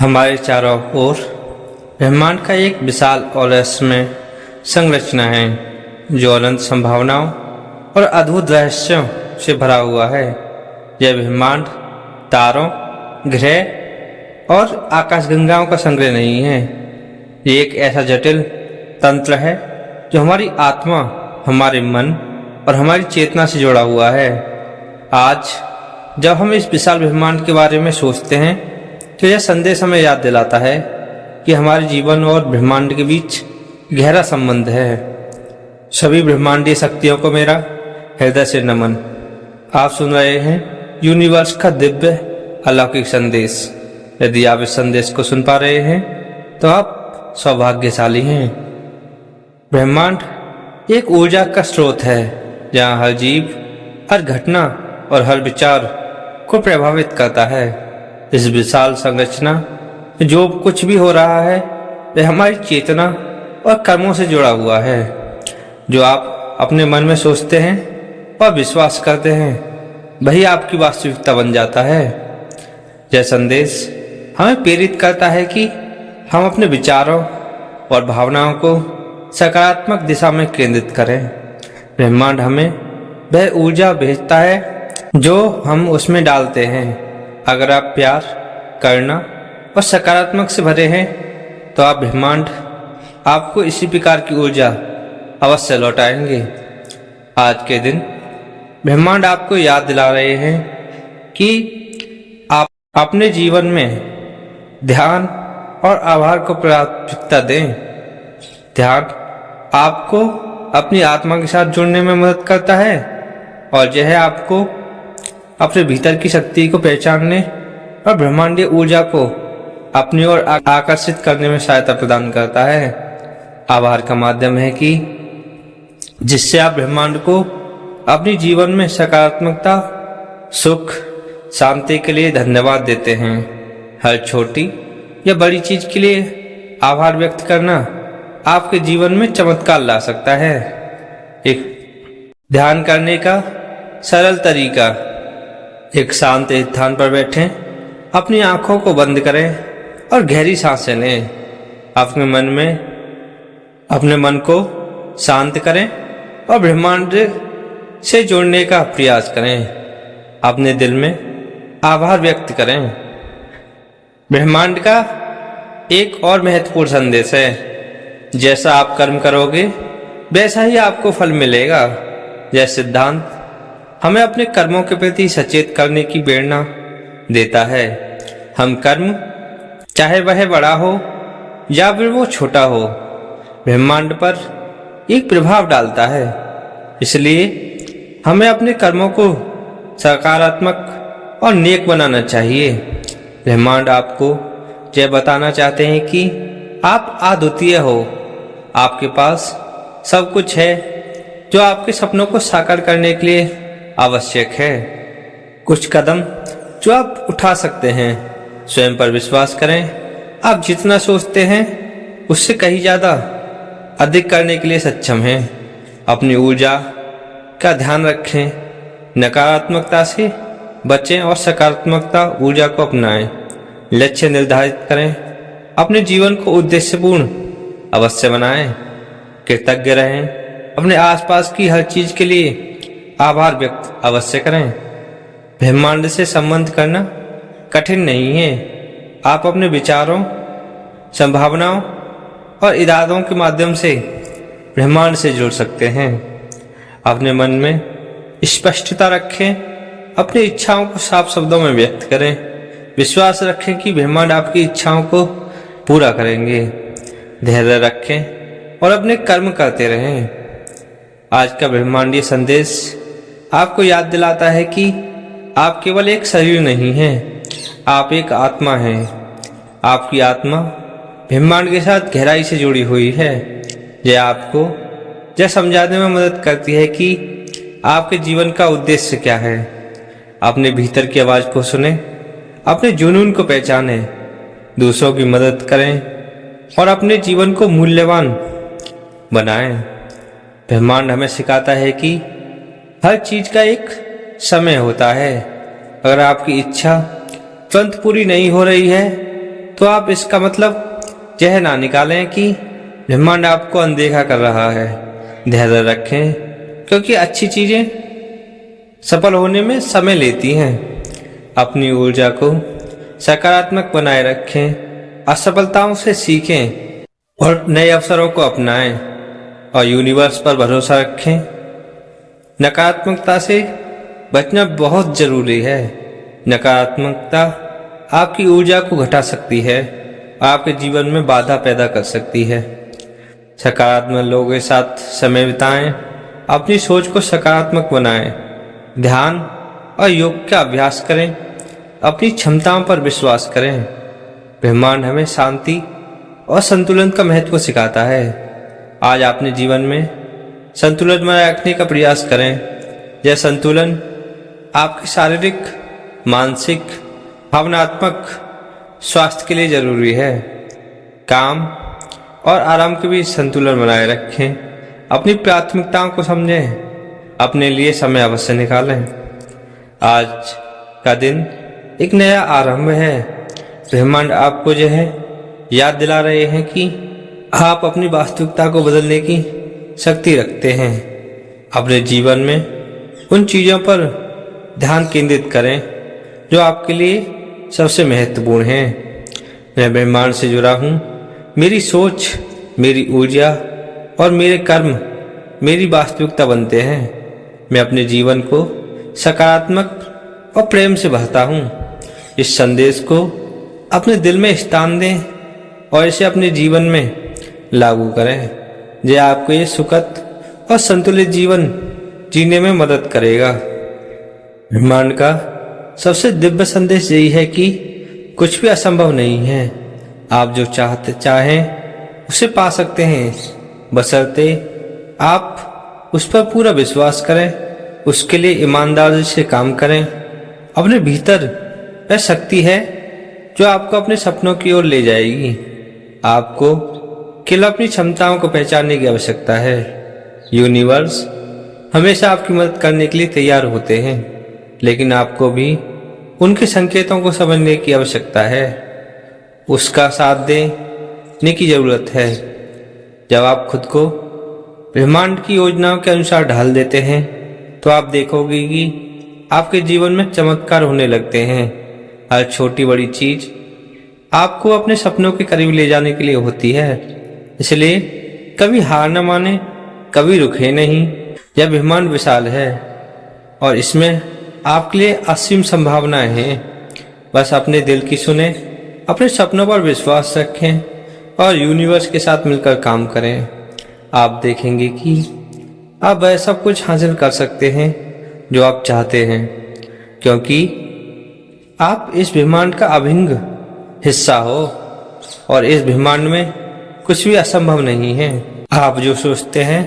हमारे चारों ओर ब्रह्मांड का एक विशाल और रहस्यमय संरचना है जो अनंत संभावनाओं और अद्भुत रहस्यों से भरा हुआ है। यह ब्रह्मांड तारों, ग्रह और आकाशगंगाओं का संग्रह नहीं है। ये एक ऐसा जटिल तंत्र है जो हमारी आत्मा, हमारे मन और हमारी चेतना से जुड़ा हुआ है। आज जब हम इस विशाल ब्रह्मांड के बारे में सोचते हैं तो यह संदेश हमें याद दिलाता है कि हमारे जीवन और ब्रह्मांड के बीच गहरा संबंध है। सभी ब्रह्मांडीय शक्तियों को मेरा हृदय से नमन। आप सुन रहे हैं यूनिवर्स का दिव्य अलौकिक संदेश। यदि आप इस संदेश को सुन पा रहे हैं तो आप सौभाग्यशाली हैं। ब्रह्मांड एक ऊर्जा का स्रोत है जहाँ हर जीव, हर घटना और हर विचार को प्रभावित करता है। इस विशाल संरचना में जो कुछ भी हो रहा है वह हमारी चेतना और कर्मों से जुड़ा हुआ है। जो आप अपने मन में सोचते हैं और विश्वास करते हैं वही आपकी वास्तविकता बन जाता है। यह संदेश हमें प्रेरित करता है कि हम अपने विचारों और भावनाओं को सकारात्मक दिशा में केंद्रित करें। ब्रह्मांड हमें वह ऊर्जा भेजता है जो हम उसमें डालते हैं। अगर आप प्यार, करुणा और सकारात्मक से भरे हैं तो आप ब्रह्मांड आपको इसी प्रकार की ऊर्जा अवश्य लौटाएंगे। आज के दिन ब्रह्मांड आपको याद दिला रहे हैं कि आप अपने जीवन में ध्यान और आभार को प्राथमिकता दें। ध्यान आपको अपनी आत्मा के साथ जुड़ने में मदद करता है और यह आपको अपने भीतर की शक्ति को पहचानने और ब्रह्मांडीय ऊर्जा को अपनी ओर आकर्षित करने में सहायता प्रदान करता है। आभार का माध्यम है कि जिससे आप ब्रह्मांड को अपनी जीवन में सकारात्मकता, सुख, शांति के लिए धन्यवाद देते हैं। हर छोटी या बड़ी चीज के लिए आभार व्यक्त करना आपके जीवन में चमत्कार ला सकता है। एक ध्यान करने का सरल तरीका। एक शांत स्थान पर बैठें, अपनी आंखों को बंद करें और गहरी सांसें लें। अपने मन को शांत करें और ब्रह्मांड से जुड़ने का प्रयास करें। अपने दिल में आभार व्यक्त करें। ब्रह्मांड का एक और महत्वपूर्ण संदेश है, जैसा आप कर्म करोगे वैसा ही आपको फल मिलेगा। यह सिद्धांत हमें अपने कर्मों के प्रति सचेत करने की प्रेरणा देता है। हम कर्म, चाहे वह बड़ा हो या फिर वो छोटा हो, ब्रह्मांड पर एक प्रभाव डालता है। इसलिए हमें अपने कर्मों को सकारात्मक और नेक बनाना चाहिए। ब्रह्मांड आपको यह बताना चाहते हैं कि आप अद्वितीय हो। आपके पास सब कुछ है जो आपके सपनों को साकार करने के लिए आवश्यक है। कुछ कदम जो आप उठा सकते हैं। स्वयं पर विश्वास करें। आप जितना सोचते हैं उससे कहीं ज्यादा अधिक करने के लिए सक्षम हैं। अपनी ऊर्जा का ध्यान रखें। नकारात्मकता से बचें और सकारात्मकता ऊर्जा को अपनाएं। लक्ष्य निर्धारित करें। अपने जीवन को उद्देश्यपूर्ण अवश्य बनाएं। कृतज्ञ रहें। अपने आसपास की हर चीज के लिए आभार व्यक्त अवश्य करें। ब्रह्मांड से संबंध करना कठिन नहीं है। आप अपने विचारों, संभावनाओं और इरादों के माध्यम से ब्रह्मांड से जुड़ सकते हैं। अपने मन में स्पष्टता रखें। अपनी इच्छाओं को साफ शब्दों में व्यक्त करें। विश्वास रखें कि ब्रह्मांड आपकी इच्छाओं को पूरा करेंगे। धैर्य रखें और अपने कर्म करते रहें। आज का ब्रह्मांडीय संदेश आपको याद दिलाता है कि आप केवल एक शरीर नहीं हैं, आप एक आत्मा हैं। आपकी आत्मा ब्रह्मांड के साथ गहराई से जुड़ी हुई है। यह आपको यह समझाने में मदद करती है कि आपके जीवन का उद्देश्य क्या है। अपने भीतर की आवाज को सुने, अपने जुनून को पहचाने, दूसरों की मदद करें और अपने जीवन को मूल्यवान बनाएं। ब्रह्मांड हमें सिखाता है कि हर चीज का एक समय होता है। अगर आपकी इच्छा तुरंत पूरी नहीं हो रही है तो आप इसका मतलब यह ना निकालें कि ब्रह्मांड आपको अनदेखा कर रहा है। धैर्य रखें, क्योंकि अच्छी चीजें सफल होने में समय लेती हैं। अपनी ऊर्जा को सकारात्मक बनाए रखें, असफलताओं से सीखें और नए अवसरों को अपनाएं और यूनिवर्स पर भरोसा रखें। नकारात्मकता से बचना बहुत जरूरी है। नकारात्मकता आपकी ऊर्जा को घटा सकती है, आपके जीवन में बाधा पैदा कर सकती है। सकारात्मक लोगों के साथ समय बिताएं, अपनी सोच को सकारात्मक बनाएं, ध्यान और योग का अभ्यास करें, अपनी क्षमताओं पर विश्वास करें। ब्रह्मांड हमें शांति और संतुलन का महत्व सिखाता है। आज अपने जीवन में संतुलन बनाए रखने का प्रयास करें। यह संतुलन आपके शारीरिक, मानसिक, भावनात्मक स्वास्थ्य के लिए जरूरी है। काम और आराम के बीच संतुलन बनाए रखें। अपनी प्राथमिकताओं को समझें, अपने लिए समय अवश्य निकालें। आज का दिन एक नया आरंभ है। ब्रह्मांड आपको जो है याद दिला रहे हैं कि आप अपनी वास्तविकता को बदलने की शक्ति रखते हैं। अपने जीवन में उन चीज़ों पर ध्यान केंद्रित करें जो आपके लिए सबसे महत्वपूर्ण हैं। मैं ब्रह्मांड से जुड़ा हूँ। मेरी सोच, मेरी ऊर्जा और मेरे कर्म मेरी वास्तविकता बनते हैं। मैं अपने जीवन को सकारात्मक और प्रेम से भरता हूँ। इस संदेश को अपने दिल में स्थान दें और इसे अपने जीवन में लागू करें। यह आपको ये सुखद और संतुलित जीवन जीने में मदद करेगा। ब्रह्मांड का सबसे दिव्य संदेश यही है कि कुछ भी असंभव नहीं है। आप जो चाहें उसे पा सकते हैं, बशर्ते आप उस पर पूरा विश्वास करें, उसके लिए ईमानदारी से काम करें। अपने भीतर वह शक्ति है जो आपको अपने सपनों की ओर ले जाएगी। आपको केवल अपनी क्षमताओं को पहचानने की आवश्यकता है। यूनिवर्स हमेशा आपकी मदद करने के लिए तैयार होते हैं, लेकिन आपको भी उनके संकेतों को समझने की आवश्यकता है। उसका साथ देने की जरूरत है। जब आप खुद को ब्रह्मांड की योजनाओं के अनुसार ढाल देते हैं, तो आप देखोगे कि आपके जीवन में चमत्कार होने लगते हैं। हर छोटी बड़ी चीज आपको अपने सपनों के करीब ले जाने के लिए होती है। इसलिए कभी हार न माने, कभी रुके नहीं। यह ब्रह्मांड विशाल है और इसमें आपके लिए असीम संभावनाएं हैं। बस अपने दिल की सुने, अपने सपनों पर विश्वास रखें और यूनिवर्स के साथ मिलकर काम करें। आप देखेंगे कि आप वह सब कुछ हासिल कर सकते हैं जो आप चाहते हैं, क्योंकि आप इस ब्रह्मांड का अभिन्न हिस्सा हो और इस ब्रह्मांड में कुछ भी असंभव नहीं है। आप जो सोचते हैं,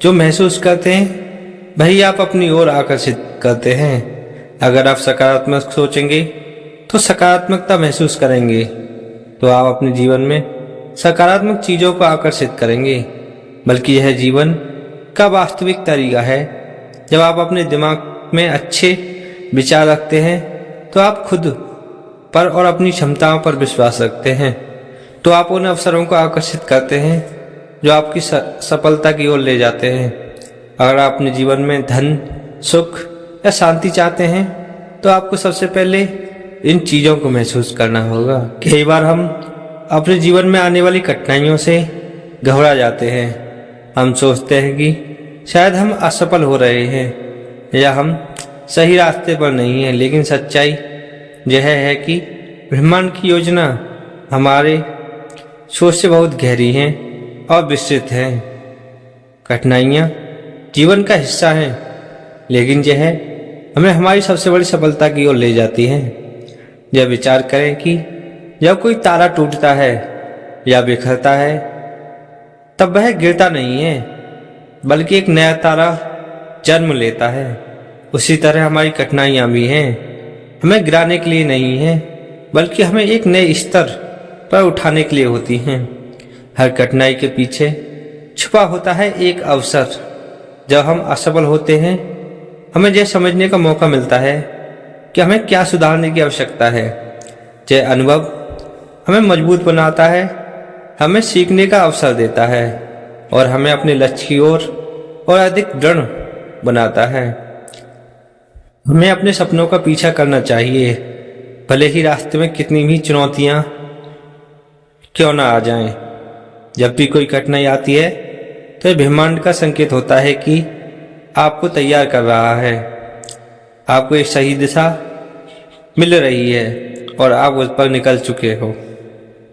जो महसूस करते हैं, वही आप अपनी ओर आकर्षित करते हैं। अगर आप सकारात्मक सोचेंगे तो सकारात्मकता महसूस करेंगे, तो आप अपने जीवन में सकारात्मक चीज़ों को आकर्षित करेंगे। बल्कि यह जीवन का वास्तविक तरीका है। जब आप अपने दिमाग में अच्छे विचार रखते हैं, तो आप खुद पर और अपनी क्षमताओं पर विश्वास रखते हैं, तो आप उन अवसरों को आकर्षित करते हैं जो आपकी सफलता की ओर ले जाते हैं। अगर आप अपने जीवन में धन, सुख या शांति चाहते हैं, तो आपको सबसे पहले इन चीज़ों को महसूस करना होगा। कई बार हम अपने जीवन में आने वाली कठिनाइयों से घबरा जाते हैं। हम सोचते हैं कि शायद हम असफल हो रहे हैं या हम सही रास्ते पर नहीं हैं, लेकिन सच्चाई यह है कि ब्रह्मांड की योजना हमारे सोच से बहुत गहरी हैं और विस्तृत हैं। कठिनाइयाँ जीवन का हिस्सा हैं, लेकिन यह हमें हमारी सबसे बड़ी सफलता की ओर ले जाती हैं। यह विचार करें कि जब कोई तारा टूटता है या बिखरता है, तब वह गिरता नहीं है, बल्कि एक नया तारा जन्म लेता है। उसी तरह हमारी कठिनाइयाँ भी हैं, हमें गिराने के लिए नहीं है, बल्कि हमें एक नए स्तर पर उठाने के लिए होती हैं। हर कठिनाई के पीछे छुपा होता है एक अवसर। जब हम असफल होते हैं, हमें यह समझने का मौका मिलता है कि हमें क्या सुधारने की आवश्यकता है। यह अनुभव हमें मजबूत बनाता है, हमें सीखने का अवसर देता है और हमें अपने लक्ष्य की ओर और अधिक दृढ़ बनाता है। हमें अपने सपनों का पीछा करना चाहिए, भले ही रास्ते में कितनी भी चुनौतियां क्यों ना आ जाएं। जब भी कोई कठिनाई आती है तो यह ब्रह्मांड का संकेत होता है कि आपको तैयार कर रहा है, आपको एक सही दिशा मिल रही है और आप उस पर निकल चुके हो।